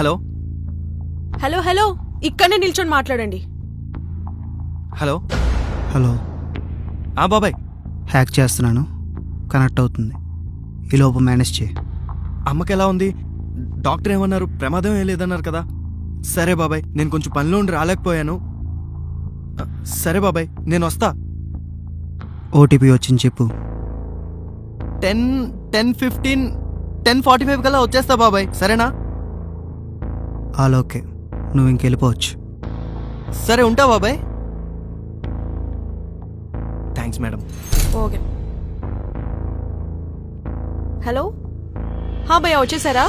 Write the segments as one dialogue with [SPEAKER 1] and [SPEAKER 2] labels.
[SPEAKER 1] Hello
[SPEAKER 2] hello hello ఇక్కడనే నిల్చొని మాట్లాడండి.
[SPEAKER 1] హలో
[SPEAKER 3] హలో
[SPEAKER 1] బాబాయ్,
[SPEAKER 3] హ్యాక్ చేస్తున్నాను, కనెక్ట్ అవుతుంది. ఈలోపు మేనేజ్ చేయి.
[SPEAKER 1] అమ్మకి ఎలా ఉంది? డాక్టర్ ఏమన్నారు? ప్రమాదం ఏం లేదన్నారు కదా. సరే బాబాయ్, నేను కొంచెం పనిలో ఉండి రాలేకపోయాను. సరే బాబాయ్, నేను వస్తా.
[SPEAKER 3] ఓటీపీ వచ్చింది చెప్పు.
[SPEAKER 1] 10:15 10:45 కల్లా వచ్చేస్తా బాబాయ్, సరేనా?
[SPEAKER 3] ఆల్ ఓకే, నువ్వు ఇంకెళ్ళిపోవచ్చు.
[SPEAKER 1] సరే ఉంటా బాబాయ్. Thanks madam.
[SPEAKER 2] ఓకే. హలో భయ్యా వచ్చేసారా?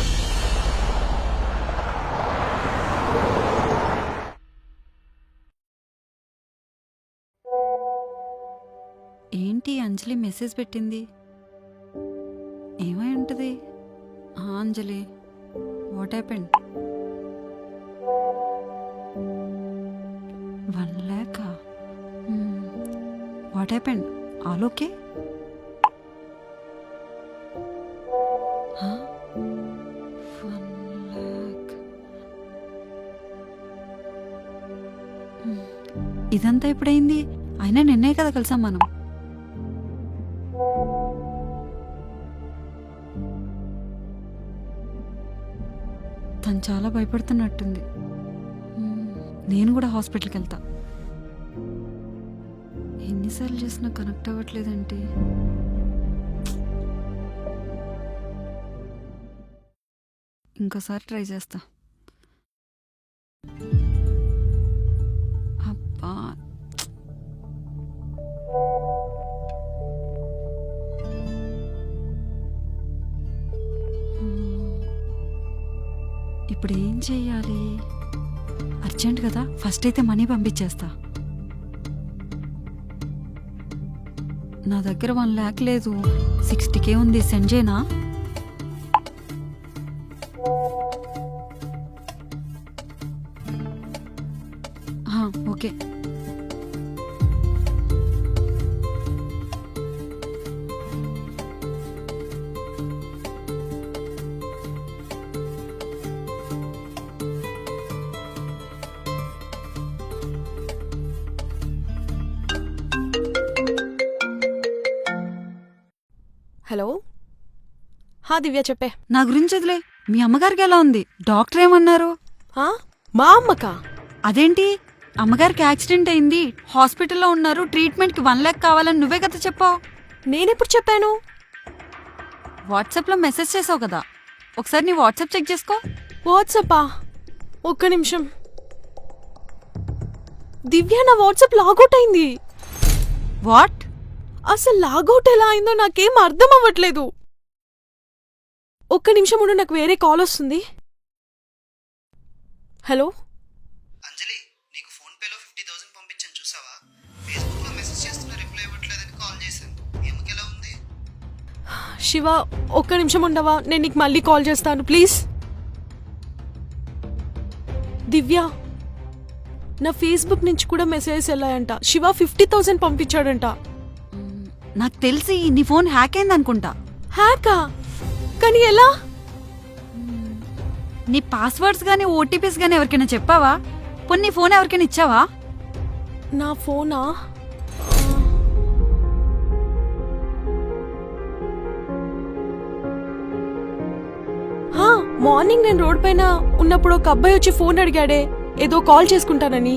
[SPEAKER 4] ఏంటి అంజలి మెసేజ్ పెట్టింది? ఏమై ఉంటుంది? Anjali, what happened? 1 lakh? What happened? All okay? 1 lakh. ఇదంతా ఎప్పుడైంది? అయినా నిన్నే కదా కలిసాం మనం. తను చాలా భయపడుతున్నట్టుంది. నేను కూడా హాస్పిటల్కి వెళ్తా. ఎన్నిసార్లు చేసినా కనెక్ట్ అవ్వట్లేదంటే ఇంకోసారి ట్రై చేస్తా. అబ్బా, ఇప్పుడు ఏం చెయ్యాలి? అర్జెంట్ కదా, ఫస్ట్ అయితే మనీ పంపించేస్తా. నా దగ్గర 1 lakh లేదు, 60K ఉంది. సెండ్ చేయనా? ఓకే.
[SPEAKER 2] హలో దివ్య చెప్పే.
[SPEAKER 4] నా గురించి వదిలే, మీ అమ్మగారికి ఎలా ఉంది? డాక్టర్ ఏమన్నారు?
[SPEAKER 2] మా అమ్మకా?
[SPEAKER 4] అదేంటి, అమ్మగారికి యాక్సిడెంట్ అయింది, హాస్పిటల్లో ఉన్నారు, ట్రీట్మెంట్కి 1 lakh కావాలని నువ్వే కదా చెప్పావు.
[SPEAKER 2] నేనెప్పుడు చెప్పాను?
[SPEAKER 4] వాట్సాప్లో మెసేజ్ చేసావు కదా, ఒకసారి నీ వాట్సాప్ చెక్ చేసుకో.
[SPEAKER 2] వాట్సాపా? ఒక్క నిమిషం. దివ్య, నా వాట్సాప్ లాగౌట్ అయింది.
[SPEAKER 4] వాట్?
[SPEAKER 2] అసలు లాగౌట్ ఎలా అయిందో నాకేం అర్థం అవ్వట్లేదు. ఒక్క నిమిషం ఉండు, నాకు వేరే కాల్ వస్తుంది. హలో
[SPEAKER 3] అంజలి, నీకు ఫోన్ పేలో 50,000 పంపించాను, చూసావా? ఫేస్బుక్ లో మెసేజ్ చేస్తున్నా, రిప్లై ఇవ్వట్లేదని కాల్ చేశాను. ఏమకి ఎలా ఉంది?
[SPEAKER 2] శివ, ఒక్క నిమిషం ఉండవా? నేను నీకు మళ్ళీ కాల్ చేస్తాను ప్లీజ్. దివ్య, నా ఫేస్బుక్ నుంచి కూడా మెసేజెస్ వెళ్ళాయంట. శివ 50,000 పంపించాడంట.
[SPEAKER 4] నాకు తెలిసి నీ ఫోన్ హ్యాక్ అయింది అనుకుంటా.
[SPEAKER 2] హ్యాకా? కానీ ఎలా?
[SPEAKER 4] నీ పాస్వర్డ్స్ గానీ ఓటీపీస్ గానీ ఎవరికైనా చెప్పావా? పోనీ నీ ఫోన్ ఎవరికైనా ఇచ్చావా?
[SPEAKER 2] నా ఫోనా? మార్నింగ్ నేను రోడ్ పైన ఉన్నప్పుడు ఒక అబ్బాయి వచ్చి ఫోన్ అడిగాడే, ఏదో కాల్ చేసుకుంటానని.